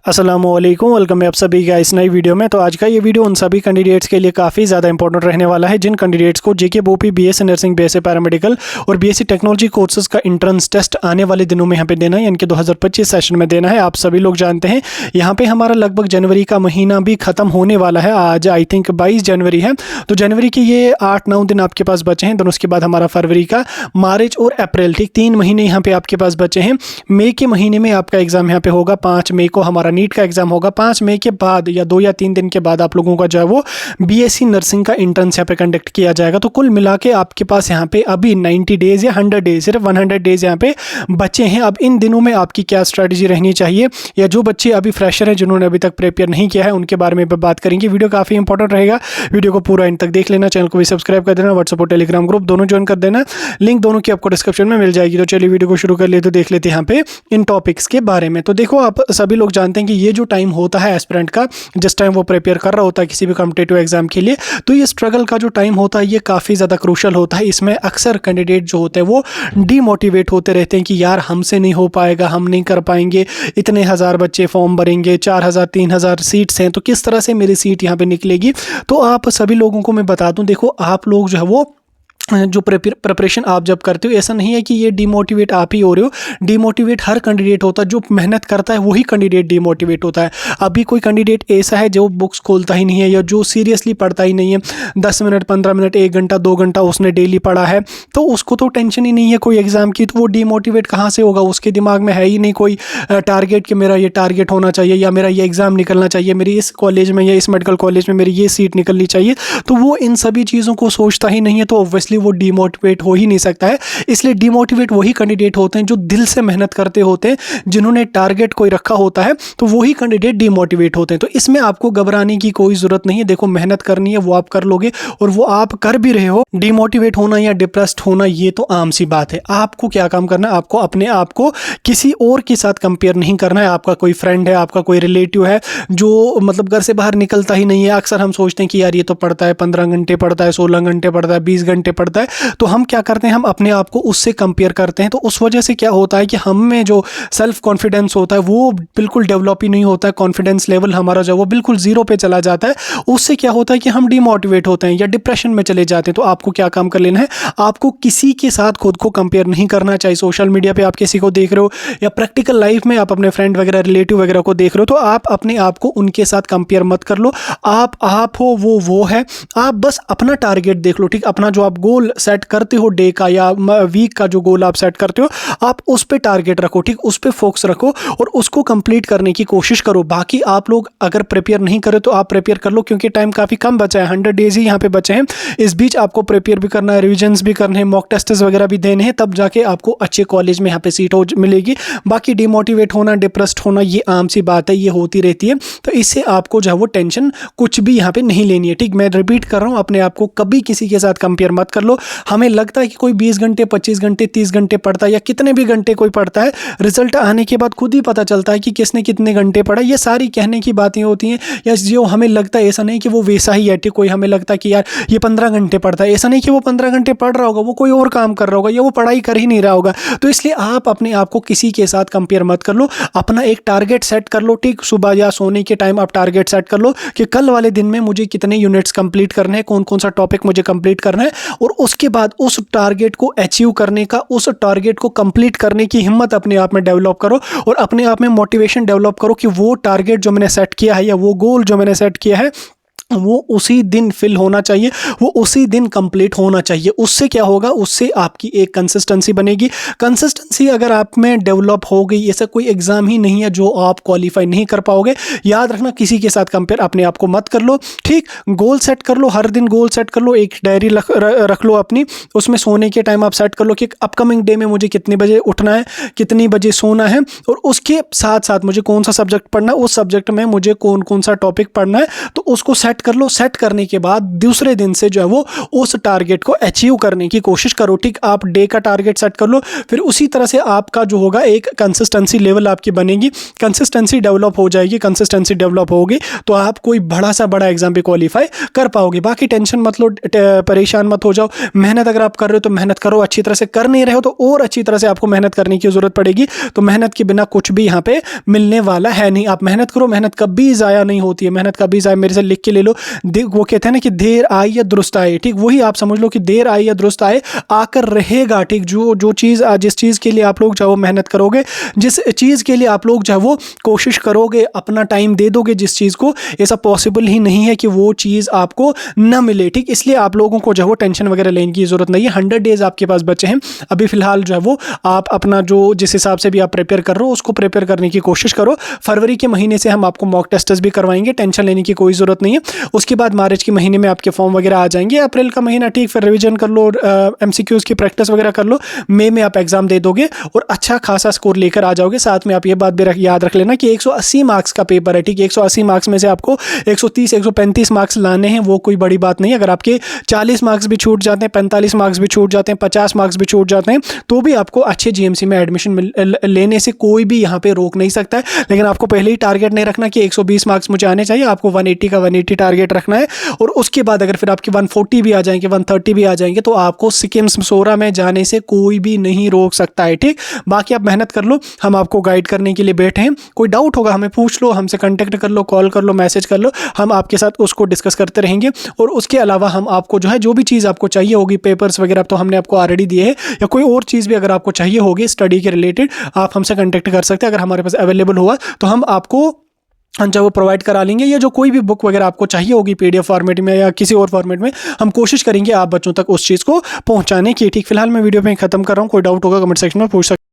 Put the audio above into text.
अस्सलामुअलैकुम, वेलकम है आप सभी का इस नई वीडियो में। तो आज का ये वीडियो उन सभी कैंडिडेट्स के लिए काफ़ी ज़्यादा इंपॉर्टेंट रहने वाला है जिन कैंडिडेट्स को जेके बोपी बीएससी नर्सिंग, बीएससी पैरामेडिकल और बीएससी टेक्नोलॉजी कोर्सेज का एंट्रेंस टेस्ट आने वाले दिनों में यहाँ पे देना है, यानी कि 2025 सेशन में देना है। आप सभी लोग जानते हैं यहाँ पे हमारा लगभग जनवरी का महीना भी ख़त्म होने वाला है। आज आई थिंक 22 जनवरी है, तो जनवरी के ये 8-9 दिन आपके पास बचे हैं। then उसके बाद हमारा फरवरी का, मार्च और अप्रैल, ठीक 3 महीने यहाँ पे आपके पास बचे हैं। मई के महीने में आपका एग्जाम यहाँ पे होगा, 5 मई को हमारा नीट का एग्जाम होगा। 5 मई के बाद या 2 या 3 दिन के बाद आप लोगों का जो है वो बीएससी नर्सिंग का एंट्रेंस यहाँ पे कंडक्ट किया जाएगा। तो कुल मिला के आपके पास यहाँ पे अभी 90 डेज या 100 डेज, सिर्फ 100 डेज यहाँ पे बचे हैं। अब इन दिनों में आपकी क्या स्ट्रैटेजी रहनी चाहिए, या जो बच्चे अभी फ्रेशर हैं जिन्होंने अभी तक प्रिपेयर नहीं किया है उनके बारे में बात करेंगे। वीडियो काफ़ी इंपॉर्टेंट रहेगा, वीडियो को पूरा इन तक देख लेना। चैनल को भी सब्सक्राइब कर देना, व्हाट्सएप और टेलीग्राम ग्रुप दोनों ज्वाइन कर देना, लिंक दोनों की आपको डिस्क्रिप्शन में मिल जाएगी। तो चलिए वीडियो को शुरू कर ले, तो देख लेते हैं यहाँ पे इन टॉपिक्स के बारे में। तो देखो, आप सभी लोग जानते हैं कि ये जो टाइम होता है एस्पिरेंट का, जिस टाइम वो प्रिपेयर कर रहा होता है किसी भी कॉम्पिटिटिव एग्जाम के लिए, तो ये स्ट्रगल का जो टाइम होता है ये काफ़ी ज़्यादा क्रूशल होता है। इसमें अक्सर कैंडिडेट जो होते हैं वो डीमोटिवेट होते रहते हैं कि यार हमसे नहीं हो पाएगा, हम नहीं कर पाएंगे, इतने हज़ार बच्चे फॉर्म भरेंगे, 4000 3000 सीट्स हैं, तो किस तरह से मेरी सीट यहाँ पे निकलेगी। तो आप सभी लोगों को मैं बता दूं, देखो आप लोग जो है वो जो प्रिपरेशन आप जब करते हो, ऐसा नहीं है कि ये डिमोटिवेट आप ही हो रहे हो। डिमोटिवेट हर कैंडिडेट होता है, जो मेहनत करता है वही कैंडिडेट डिमोटिवेट होता है। अभी कोई कैंडिडेट ऐसा है जो बुक्स खोलता ही नहीं है या जो सीरियसली पढ़ता ही नहीं है, 10 मिनट 15 मिनट 1 घंटा 2 घंटा उसने डेली पढ़ा है, तो उसको तो टेंशन ही नहीं है कोई एग्जाम की, तो वो डिमोटिवेट कहाँ से होगा। उसके दिमाग में है ही नहीं कोई टारगेट कि मेरा ये टारगेट होना चाहिए या मेरा ये एग्ज़ाम निकलना चाहिए, मेरी इस कॉलेज में या इस मेडिकल कॉलेज में मेरी ये सीट निकलनी चाहिए। तो वो इन सभी चीज़ों को सोचता ही नहीं है, तो ऑब्वियसली वो डिमोटिवेट हो ही नहीं सकता है। इसलिए डिमोटिवेट वही कैंडिडेट होते हैं जो दिल से मेहनत करते होते हैं, जिन्होंने टारगेट कोई रखा होता है, तो वही कैंडिडेट डिमोटिवेट होते हैं। तो इसमें आपको घबराने की कोई जरूरत नहीं है। देखो, मेहनत करनी है वो आप कर लोगे और वो आप कर भी रहे हो। डिमोटिवेट होना या डिप्रेस्ड होना ये तो आम सी बात है। आपको क्या काम करना है, आपको अपने आप को किसी और के साथ कंपेयर नहीं करना है। आपका कोई फ्रेंड है, आपका कोई रिलेटिव है जो मतलब घर से बाहर निकलता ही नहीं है। अक्सर हम सोचते हैं कि यार ये तो पढ़ता है, 15 घंटे पढ़ता है, 16 घंटे पढ़ता है, 20 घंटे पढ़ता है, तो हम क्या करते हैं, हम अपने आप को उससे कंपेयर करते हैं। तो उस वजह से क्या होता है कि हम में जो सेल्फ कॉन्फिडेंस होता है वो बिल्कुल डेवलप ही नहीं होता है। कॉन्फिडेंस लेवल हमारा जो वो बिल्कुल जीरो पे चला जाता है। उससे क्या होता है कि हम डिमोटिवेट होते हैं या डिप्रेशन में चले जाते हैं। तो आपको क्या काम कर लेना है, आपको किसी के साथ खुद को कंपेयर नहीं करना। चाहे सोशल मीडिया पे आप किसी को देख रहे हो या प्रैक्टिकल लाइफ में आप अपने फ्रेंड वगैरह रिलेटिव वगैरह को देख रहे हो, तो आप अपने आप को उनके साथ कंपेयर मत कर लो। आप हो, वो है। आप बस अपना टारगेट देख लो, ठीक। अपना जो आप गोल सेट करते हो डे का या वीक का जो गोल आप सेट करते हो, आप उस पे टारगेट रखो, ठीक। उस पे फोकस रखो और उसको कंप्लीट करने की कोशिश करो। बाकी आप लोग अगर प्रिपेयर नहीं करे तो आप प्रिपेयर कर लो, क्योंकि टाइम काफ़ी कम बचा है, 100 डेज ही यहाँ पे बचे हैं। इस बीच आपको प्रिपेयर भी करना है, रिविजन्स भी करने हैं, मॉक टेस्ट्स वगैरह भी देने हैं, तब जाके आपको अच्छे कॉलेज में यहाँ पे सीट मिलेगी। बाकी डिमोटिवेट होना, डिप्रेस्ड होना ये आम सी बात है, ये होती रहती है। तो इससे आपको जो है वो टेंशन कुछ भी यहाँ पे नहीं लेनी है, ठीक। मैं रिपीट कर रहा हूँ, अपने आप को कभी किसी के साथ कंपेयर मत कर लो। हमें लगता है कि कोई 20 घंटे 25 घंटे 30 घंटे पढ़ता है या कितने भी घंटे कोई पढ़ता है, रिजल्ट आने के बाद खुद ही पता चलता है कि किसने कितने घंटे पढ़ा। ये सारी कहने की बातें होती हैं, या जो हमें लगता है ऐसा नहीं कि वो वैसा ही है, ठीक। कोई हमें लगता है कि यार ये 15 घंटे पढ़ता है, ऐसा नहीं कि वो 15 घंटे पढ़ रहा होगा, वो कोई और काम कर रहा होगा या वो पढ़ाई कर ही नहीं रहा होगा। तो इसलिए आप अपने आप को किसी के साथ कंपेयर मत कर लो। अपना एक टारगेट सेट कर लो, ठीक। सुबह या सोने के टाइम आप टारगेट सेट कर लो कि कल वाले दिन में मुझे कितने यूनिट्स कंप्लीट करने हैं, कौन कौन सा टॉपिक मुझे कंप्लीट करना है, और उसके बाद उस टारगेट को अचीव करने का, उस टारगेट को कंप्लीट करने की हिम्मत अपने आप में डेवलप करो और अपने आप में मोटिवेशन डेवलप करो कि वो टारगेट जो मैंने सेट किया है या वो गोल जो मैंने सेट किया है वो उसी दिन फिल होना चाहिए, वो उसी दिन कंप्लीट होना चाहिए। उससे क्या होगा, उससे आपकी एक कंसिस्टेंसी बनेगी। कंसिस्टेंसी अगर आप में डेवलप हो गई, ऐसा कोई एग्ज़ाम ही नहीं है जो आप क्वालिफाई नहीं कर पाओगे। याद रखना, किसी के साथ कंपेयर अपने आप को मत कर लो, ठीक। गोल सेट कर लो, हर दिन गोल सेट कर लो, एक डायरी रख लो अपनी, उसमें सोने के टाइम आप सेट कर लो कि अपकमिंग डे में मुझे कितने बजे उठना है, कितनी बजे सोना है, और उसके साथ साथ मुझे कौन सा सब्जेक्ट पढ़ना है, उस सब्जेक्ट में मुझे कौन कौन सा टॉपिक पढ़ना है, तो उसको सेट सेट कर लो। सेट करने के बाद दूसरे दिन से जो है वो उस टारगेट को अचीव करने की कोशिश करो। ठीक, आप डे का टारगेट सेट कर लो, फिर उसी तरह से आपका जो होगा एक कंसिस्टेंसी लेवल आपकी बनेगी, कंसिस्टेंसी डेवलप हो जाएगी। कंसिस्टेंसी डेवलप होगी तो आप कोई बड़ा सा बड़ा एग्जाम भी क्वालिफाई कर पाओगे। बाकी टेंशन मत लो, परेशान मत हो जाओ। मेहनत अगर आप कर रहे हो तो मेहनत करो अच्छी तरह से, कर नहीं रहे हो तो और अच्छी तरह से आपको मेहनत करने की जरूरत पड़ेगी। तो मेहनत के बिना कुछ भी यहाँ पे मिलने वाला है नहीं। आप मेहनत करो, मेहनत कभी ज़ाया नहीं होती है, मेहनत कभी ज़ाया, मेरे से लिख के ले लो। वो कहते हैं ना कि देर आई या दुरुस्त आए। ठीक, वही आप समझ लो कि देर आई या दुरुस्त आए, आकर रहेगा। ठीक, जो चीज़, जिस चीज़ के लिए आप लोग जो मेहनत करोगे, जिस चीज़ के लिए आप लोग जो है वो कोशिश करोगे, अपना टाइम दे दोगे जिस चीज़ को, ऐसा पॉसिबल ही नहीं है कि वो चीज़ आपको न मिले। ठीक, इसलिए आप लोगों को जो है वो टेंशन वगैरह लेने की ज़रूरत नहीं है। 100 डेज़ आपके पास बचे हैं अभी फ़िलहाल। जो है वो आप अपना जो जिस हिसाब से भी आप प्रिपेयर कर रहे हो उसको प्रिपेयर करने की कोशिश करो। फरवरी के महीने से हम आपको मॉक टेस्ट भी करवाएंगे, टेंशन लेने की कोई ज़रूरत नहीं है। उसके बाद मार्च के महीने में आपके फॉर्म वगैरह आ जाएंगे। अप्रैल का महीना ठीक, फिर रिवीजन कर लो, MCQs की प्रैक्टिस वगैरह कर लो। मई में आप एग्जाम दे दोगे और अच्छा खासा स्कोर लेकर आ जाओगे। साथ में आप ये बात भी याद रख लेना कि 180 मार्क्स का पेपर है। ठीक, 180 मार्क्स में से आपको 130 135 मार्क्स लाने हैं, वो कोई बड़ी बात नहीं है। अगर आपके 40 मार्क्स भी छूट जाते हैं, 45 मार्क्स भी छूट जाते हैं, 50 मार्क्स भी छूट जाते हैं, तो भी आपको अच्छे GMC में एडमिशन लेने से कोई भी यहाँ पे रोक नहीं सकता है। लेकिन आपको पहले ही टारगेट नहीं रखना कि 120 मार्क्स मुझे आने चाहिए, आपको 180 का 180 टारगेट रखना है। और उसके बाद अगर फिर आपके 140 भी आ जाएंगे, 130 भी आ जाएंगे, तो आपको सिक्किम सोरा में जाने से कोई भी नहीं रोक सकता है। ठीक, बाकी आप मेहनत कर लो, हम आपको गाइड करने के लिए बैठे हैं। कोई डाउट होगा हमें पूछ लो, हमसे कांटेक्ट कर लो, कॉल कर लो, मैसेज कर लो, हम आपके साथ उसको डिस्कस करते रहेंगे। और उसके अलावा हम आपको जो है जो भी चीज़ आपको चाहिए होगी, पेपर्स वगैरह तो हमने आपको ऑलरेडी दिए हैं, या कोई और चीज़ भी अगर आपको चाहिए होगी स्टडी के रिलेटेड, आप हमसे कांटेक्ट कर सकते हैं। अगर हमारे पास अवेलेबल हुआ तो हम आपको जब वो प्रोवाइड करा लेंगे, या जो कोई भी बुक वगैरह आपको चाहिए होगी PDF फॉर्मेट में या किसी और फॉर्मेट में, हम कोशिश करेंगे आप बच्चों तक उस चीज़ को पहुंचाने की। ठीक, फिलहाल मैं वीडियो पे ख़त्म कर रहा हूँ। कोई डाउट होगा कमेंट सेक्शन में पूछ सकते हैं।